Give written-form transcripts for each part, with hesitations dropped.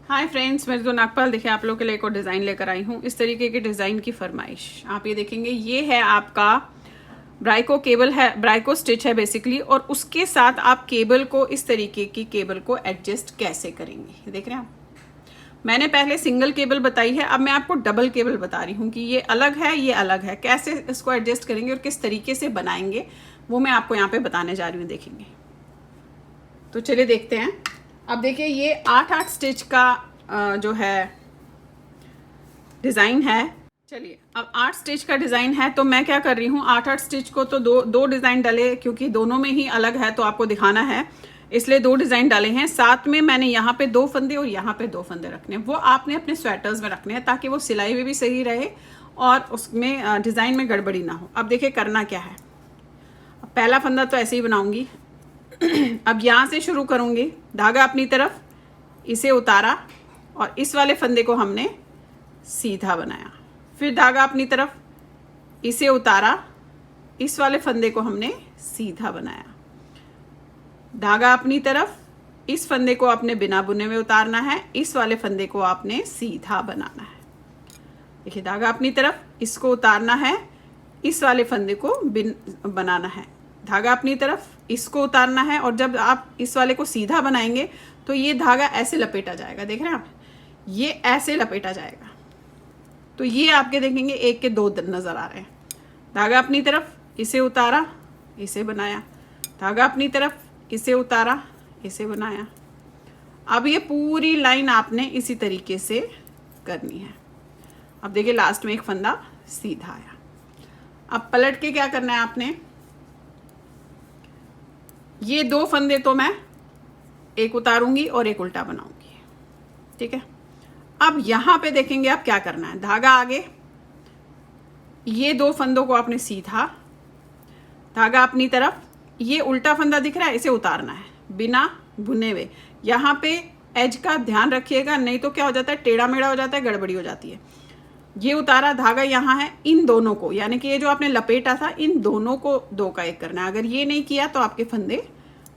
Hi friends, मैं तो नागपाल देखिए आप लोगों के लिए एक और डिज़ाइन लेकर आई हूँ। इस तरीके के डिज़ाइन की फरमाइश आप ये देखेंगे। ये है आपका ब्राइको केबल है, ब्राइको स्टिच है बेसिकली, और उसके साथ आप केबल को इस तरीके की केबल को एडजस्ट कैसे करेंगे। देख रहे हैं आप, मैंने पहले सिंगल केबल बताई है, अब मैं आपको डबल केबल बता रही हूँ कि ये अलग है, ये अलग है, कैसे इसको एडजस्ट करेंगे और किस तरीके से बनाएंगे वो मैं आपको यहाँ पे बताने जा रही हूँ। देखेंगे तो चलिए देखते हैं। अब देखिए ये 8-8 स्टिच का जो है डिज़ाइन है। चलिए अब 8 स्टिच का डिज़ाइन है तो मैं क्या कर रही हूँ, 8-8 स्टिच को तो दो डिज़ाइन डाले, क्योंकि दोनों में ही अलग है तो आपको दिखाना है, इसलिए 2 डिज़ाइन डाले हैं। साथ में मैंने यहाँ पे 2 फंदे और यहाँ पे 2 फंदे रखने हैं। वो आपने अपने स्वेटर्स में रखने हैं ताकि वो सिलाई में भी सही रहे और उसमें डिज़ाइन में गड़बड़ी ना हो। अब देखिए करना क्या है। पहला फंदा तो ऐसे ही बनाऊंगी। अब यहाँ से शुरू करूँगी, धागा अपनी तरफ, इसे उतारा और इस वाले फंदे को हमने सीधा बनाया। फिर धागा अपनी तरफ, इसे उतारा, इस वाले फंदे को हमने सीधा बनाया। धागा अपनी तरफ, इस फंदे को आपने बिना बुने हुए उतारना है, इस वाले फंदे को आपने सीधा बनाना है। देखिए धागा अपनी तरफ, इसको उतारना है, इस वाले फंदे को बिन बनाना है। धागा अपनी तरफ, इसको उतारना है, और जब आप इस वाले को सीधा बनाएंगे तो ये धागा ऐसे लपेटा जाएगा। देख रहे हैं आप, ये ऐसे लपेटा जाएगा। तो ये आपके देखेंगे 1 के 2 नज़र आ रहे हैं। धागा अपनी तरफ, इसे उतारा, इसे बनाया, धागा अपनी तरफ, इसे उतारा, इसे बनाया। अब ये पूरी लाइन आपने इसी तरीके से करनी है। अब देखिए लास्ट में एक फंदा सीधा आया। अब पलट के क्या करना है आपने, ये 2 फंदे तो मैं एक उतारूंगी और एक उल्टा बनाऊंगी, ठीक है। अब यहां पे देखेंगे आप क्या करना है। धागा आगे, ये 2 फंदों को आपने सीधा, धागा अपनी तरफ, ये उल्टा फंदा दिख रहा है, इसे उतारना है बिना बुने हुए। यहाँ पे एज का ध्यान रखिएगा, नहीं तो क्या हो जाता है, टेढ़ा मेढ़ा हो जाता है, गड़बड़ी हो जाती है। ये उतारा, धागा यहाँ है, इन दोनों को, यानी कि ये जो आपने लपेटा था, इन दोनों को 2 का 1 करना है। अगर ये नहीं किया तो आपके फंदे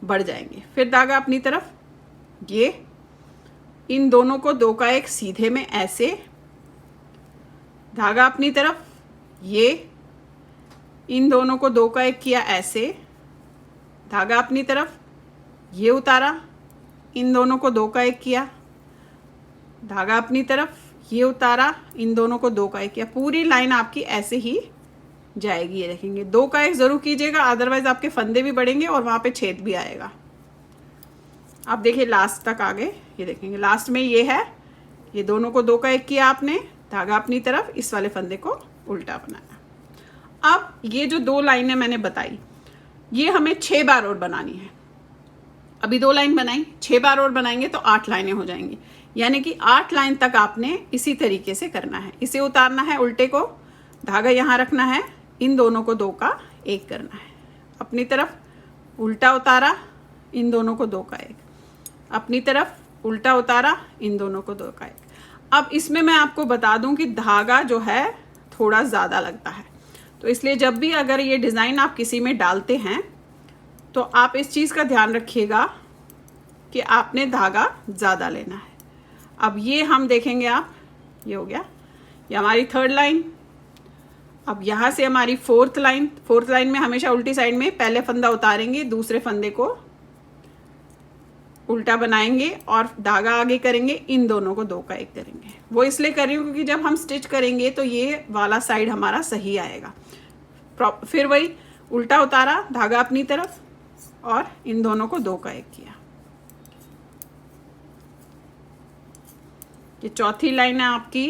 बढ़ जाएंगे। फिर धागा अपनी तरफ, ये इन दोनों को 2 का 1 सीधे में ऐसे, धागा अपनी तरफ, ये इन दोनों को 2 का 1 किया ऐसे, धागा अपनी तरफ, ये उतारा, इन दोनों को 2 का 1 किया, धागा अपनी तरफ, ये उतारा, इन दोनों को 2 का 1 किया। पूरी लाइन आपकी ऐसे ही जाएगी। ये देखेंगे 2 का 1 जरूर कीजिएगा, अदरवाइज आपके फंदे भी बढ़ेंगे और वहां पे छेद भी आएगा। अब देखिए लास्ट तक आ गए। ये देखेंगे लास्ट में ये है, ये दोनों को 2 का 1 किया आपने, धागा अपनी तरफ, इस वाले फंदे को उल्टा बनाया। अब ये जो 2 लाइनें मैंने बताई, ये हमें 6 बार और बनानी है। अभी 2 लाइन बनाई, 6 बार और बनाएंगे तो 8 लाइनें हो जाएंगी, यानी कि 8 लाइन तक आपने इसी तरीके से करना है। इसे उतारना है उल्टे को, धागा यहाँ रखना है, इन दोनों को 2 का 1 करना है। अपनी तरफ उल्टा उतारा, इन दोनों को 2 का 1, अपनी तरफ उल्टा उतारा, इन दोनों को 2 का 1। अब इसमें मैं आपको बता दूं कि धागा जो है थोड़ा ज़्यादा लगता है, तो इसलिए जब भी अगर ये डिज़ाइन आप किसी में डालते हैं तो आप इस चीज़ का ध्यान रखिएगा कि आपने धागा ज़्यादा लेना है। अब ये हम देखेंगे आप, ये हो गया, ये हमारी 3rd लाइन। अब यहाँ से हमारी 4th लाइन। 4th लाइन में हमेशा उल्टी साइड में पहले फंदा उतारेंगे, दूसरे फंदे को उल्टा बनाएंगे और धागा आगे करेंगे, इन दोनों को 2 का 1 करेंगे। वो इसलिए कर रही हूँ क्योंकि जब हम स्टिच करेंगे तो ये वाला साइड हमारा सही आएगा। फिर वही उल्टा उतारा, धागा अपनी तरफ, और इन दोनों को 2 का 1 किया। ये 4थी लाइन है आपकी।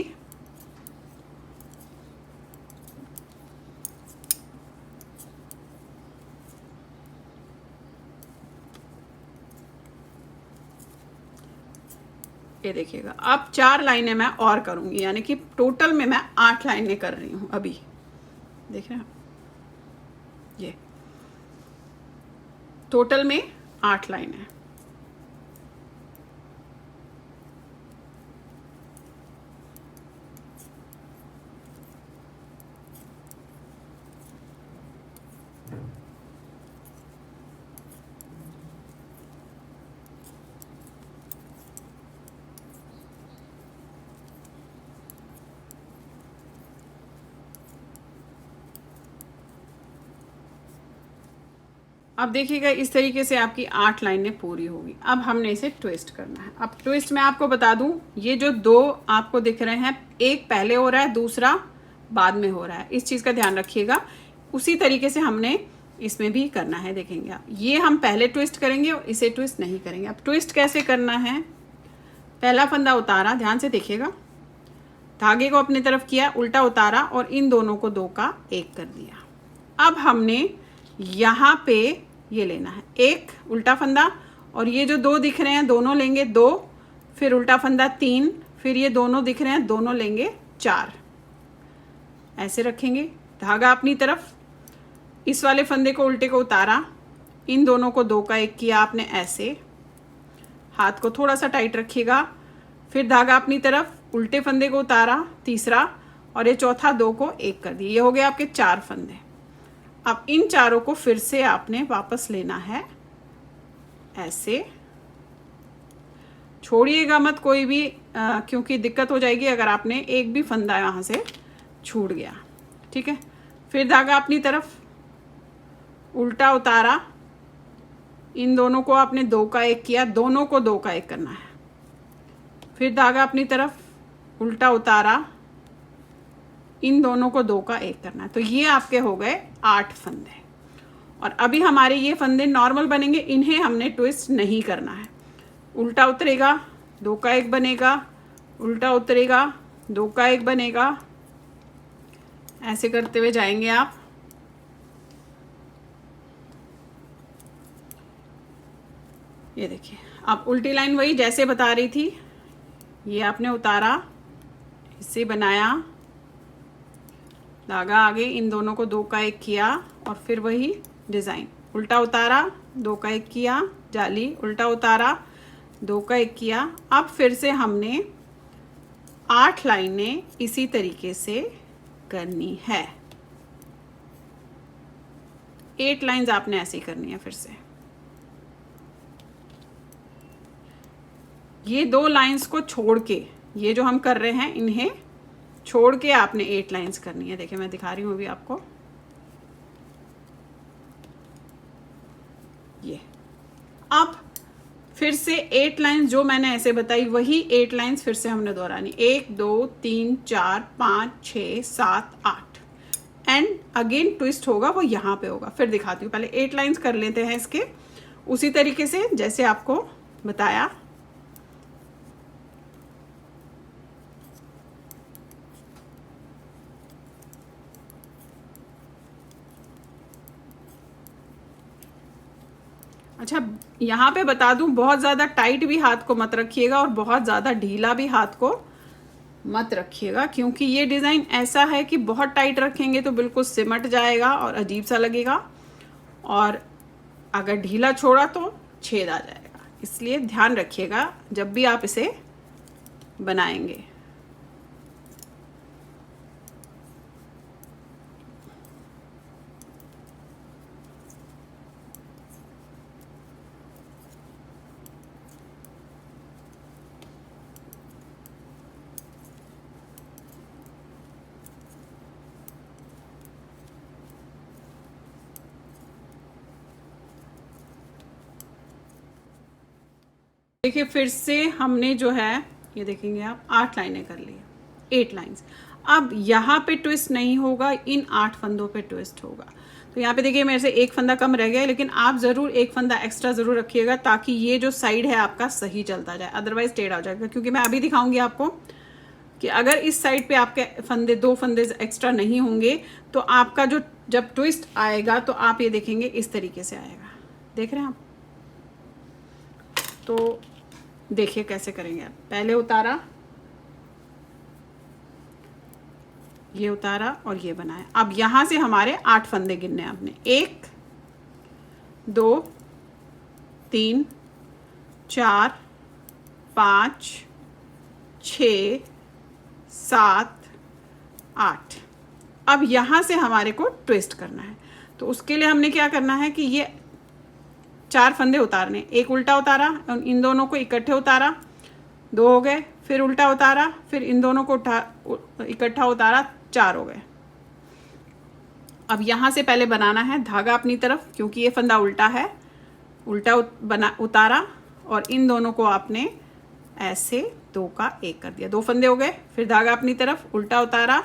ये देखिएगा, अब 4 लाइनें मैं और करूंगी, यानी कि टोटल में मैं 8 लाइनें कर रही हूं अभी। देख रहे हैं, ये टोटल में 8 लाइनें। अब देखिएगा इस तरीके से आपकी 8 लाइनें पूरी होगी। अब हमने इसे ट्विस्ट करना है। अब ट्विस्ट मैं आपको बता दूं, ये जो 2 आपको दिख रहे हैं, एक पहले हो रहा है, दूसरा बाद में हो रहा है, इस चीज़ का ध्यान रखिएगा। उसी तरीके से हमने इसमें भी करना है। देखेंगे आप, ये हम पहले ट्विस्ट करेंगे और इसे ट्विस्ट नहीं करेंगे। अब ट्विस्ट कैसे करना है, पहला फंदा उतारा, ध्यान से देखिएगा, धागे को अपनी तरफ किया, उल्टा उतारा और इन दोनों को 2 का 1 कर दिया। अब हमने यहाँ पे ये लेना है, एक उल्टा फंदा, और ये जो 2 दिख रहे हैं दोनों लेंगे 2, फिर उल्टा फंदा 3, फिर ये दोनों दिख रहे हैं दोनों लेंगे 4। ऐसे रखेंगे, धागा अपनी तरफ, इस वाले फंदे को उल्टे को उतारा, इन दोनों को 2 का 1 किया आपने ऐसे, हाथ को थोड़ा सा टाइट रखिएगा, फिर धागा अपनी तरफ, उल्टे फंदे को उतारा तीसरा, और ये चौथा 2 को 1 कर दिया। ये हो गए आपके 4 फंदे। अब इन चारों को फिर से आपने वापस लेना है ऐसे, छोड़िएगा मत कोई भी, क्योंकि दिक्कत हो जाएगी अगर आपने एक भी फंदा यहाँ से छूट गया। ठीक है, फिर धागा अपनी तरफ, उल्टा उतारा, इन दोनों को आपने 2 का 1 किया, दोनों को 2 का 1 करना है, फिर धागा अपनी तरफ, उल्टा उतारा, इन दोनों को 2 का 1 करना है। तो ये आपके हो गए 8 फंदे। और अभी हमारे ये फंदे नॉर्मल बनेंगे, इन्हें हमने ट्विस्ट नहीं करना है। उल्टा उतरेगा, 2 का 1 बनेगा, उल्टा उतरेगा, 2 का 1 बनेगा, ऐसे करते हुए जाएंगे आप। ये देखिए, आप उल्टी लाइन वही जैसे बता रही थी, ये आपने उतारा, इससे बनाया, धागा आगे, इन दोनों को 2 का 1 किया, और फिर वही डिज़ाइन, उल्टा उतारा, 2 का 1 किया, जाली, उल्टा उतारा, 2 का 1 किया। अब फिर से हमने 8 लाइनें इसी तरीके से करनी है। 8 लाइंस आपने ऐसी करनी है। फिर से ये 2 लाइंस को छोड़ के, ये जो हम कर रहे हैं इन्हें छोड़ के आपने 8 लाइंस करनी है। देखिए मैं दिखा रही हूँ अभी आपको, ये। अब फिर से 8 लाइंस जो मैंने ऐसे बताई, वही 8 लाइंस फिर से हमने दोहरानी, 1 2 3 4 5 6 7 8, एंड अगेन ट्विस्ट होगा, वो यहाँ पे होगा। फिर दिखाती हूँ, पहले 8 लाइंस कर लेते हैं इसके, उसी तरीके से जैसे आपको बताया। अच्छा, यहाँ पे बता दूं, बहुत ज़्यादा टाइट भी हाथ को मत रखिएगा और बहुत ज़्यादा ढीला भी हाथ को मत रखिएगा, क्योंकि ये डिज़ाइन ऐसा है कि बहुत टाइट रखेंगे तो बिल्कुल सिमट जाएगा और अजीब सा लगेगा, और अगर ढीला छोड़ा तो छेद आ जाएगा। इसलिए ध्यान रखिएगा जब भी आप इसे बनाएंगे। देखिए फिर से हमने जो है, ये देखेंगे आप, 8 लाइनें कर ली, 8 लाइंस। अब यहाँ पे ट्विस्ट नहीं होगा, इन 8 फंदों पे ट्विस्ट होगा। तो यहाँ पे देखिए मेरे से एक फंदा कम रह गया, लेकिन आप ज़रूर एक फंदा एक्स्ट्रा ज़रूर रखिएगा, ताकि ये जो साइड है आपका सही चलता जाए, अदरवाइज टेढ़ा हो जाएगा। क्योंकि मैं अभी दिखाऊंगी आपको कि अगर इस साइड पे आपके फंदे 2 फंदे एक्स्ट्रा नहीं होंगे तो आपका जो जब ट्विस्ट आएगा तो आप ये देखेंगे इस तरीके से आएगा। देख रहे हैं आप? तो देखिए कैसे करेंगे आप। पहले उतारा, ये उतारा और ये बनाया। अब यहां से हमारे 8 फंदे गिनने हैं आपने, 1 2 3 4 5 6 7 8। अब यहां से हमारे को ट्विस्ट करना है, तो उसके लिए हमने क्या करना है कि ये 4 फंदे उतारने, एक उल्टा उतारा, इन दोनों को इकट्ठे उतारा, 2 हो गए, फिर उल्टा उतारा, फिर इन दोनों को इकट्ठा उतारा, 4 हो गए। अब यहाँ से पहले बनाना है धागा अपनी तरफ, क्योंकि ये फंदा उल्टा है, उल्टा उतारा और इन दोनों को आपने ऐसे 2 का 1 कर दिया, 2 फंदे हो गए। फिर धागा अपनी तरफ, उल्टा उतारा,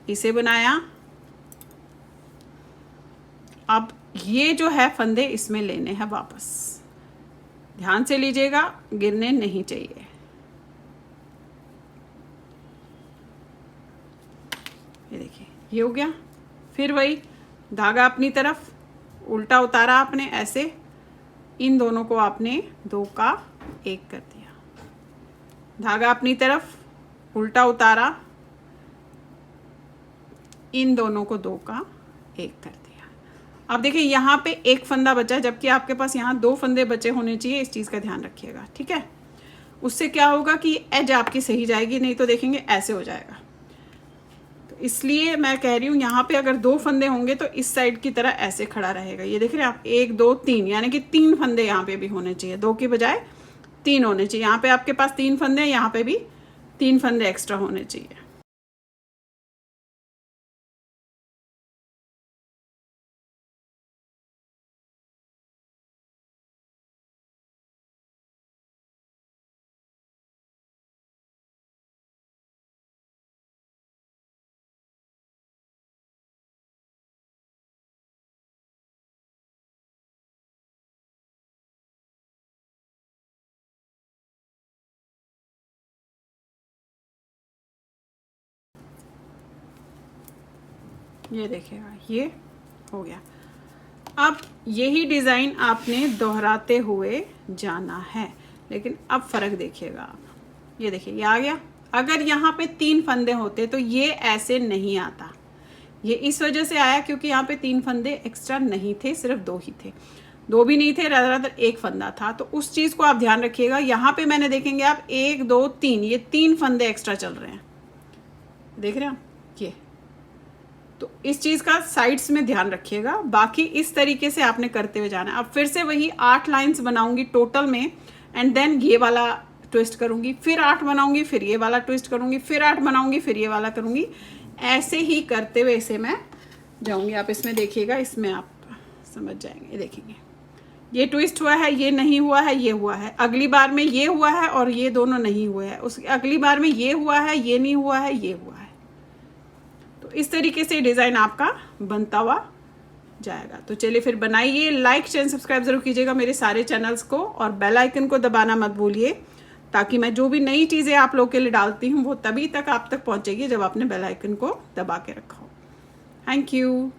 इसे बनाया। अब ये जो है फंदे इसमें लेने हैं वापस, ध्यान से लीजिएगा, गिरने नहीं चाहिए। ये देखिए ये हो गया। फिर वही धागा अपनी तरफ, उल्टा उतारा आपने ऐसे, इन दोनों को आपने 2 का 1 कर दिया, धागा अपनी तरफ, उल्टा उतारा, इन दोनों को 2 का 1 कर दिया। अब देखिए यहाँ पे 1 फंदा बचा, जबकि आपके पास यहाँ 2 फंदे बचे होने चाहिए, इस चीज़ का ध्यान रखिएगा, ठीक है। उससे क्या होगा कि एज आपकी सही जाएगी, नहीं तो देखेंगे ऐसे हो जाएगा। तो इसलिए मैं कह रही हूँ यहाँ पे अगर 2 फंदे होंगे तो इस साइड की तरह ऐसे खड़ा रहेगा। ये देख रहे हैं आप, 1 2 3, यानी कि 3 फंदे यहाँ पे भी होने चाहिए, 2 की बजाय 3 होने चाहिए। यहाँ पे आपके पास 3 फंदे हैं, यहाँ पे भी 3 फंदे एक्स्ट्रा होने चाहिए। ये देखिएगा ये हो गया। अब यही डिज़ाइन आपने दोहराते हुए जाना है, लेकिन अब फ़र्क देखिएगा आप, ये देखिए ये आ गया। अगर यहाँ पे 3 फंदे होते तो ये ऐसे नहीं आता, ये इस वजह से आया क्योंकि यहाँ पे 3 फंदे एक्स्ट्रा नहीं थे, सिर्फ 2 ही थे, 2 भी नहीं थे, रादर 1 फंदा था। तो उस चीज़ को आप ध्यान रखिएगा। यहाँ पे मैंने देखेंगे आप 1 2 3, ये 3 फंदे एक्स्ट्रा चल रहे हैं, देख रहे हैं ये। तो इस चीज़ का साइड्स में ध्यान रखिएगा, बाकी इस तरीके से आपने करते हुए जाना है। अब फिर से वही 8 लाइंस बनाऊंगी टोटल में, एंड देन ये वाला ट्विस्ट करूंगी, फिर 8 बनाऊंगी, फिर ये वाला ट्विस्ट करूंगी, फिर 8 बनाऊंगी, फिर ये वाला करूंगी। ऐसे ही करते हुए इसे मैं जाऊंगी। आप इसमें देखिएगा, इसमें आप समझ जाएंगे। देखेंगे ये ट्विस्ट हुआ है, ये नहीं हुआ है, ये हुआ है, अगली बार में ये हुआ है और ये दोनों नहीं हुए हैं, उस अगली बार में ये हुआ है, ये नहीं हुआ है, ये हुआ है। इस तरीके से डिज़ाइन आपका बनता हुआ जाएगा। तो चलिए फिर बनाइए। लाइक शेयर सब्सक्राइब जरूर कीजिएगा मेरे सारे चैनल्स को, और बेल आइकन को दबाना मत भूलिए, ताकि मैं जो भी नई चीज़ें आप लोग के लिए डालती हूँ वो तभी तक आप तक पहुँचेगी जब आपने बेल आइकन को दबा के रखा हो। Thank you.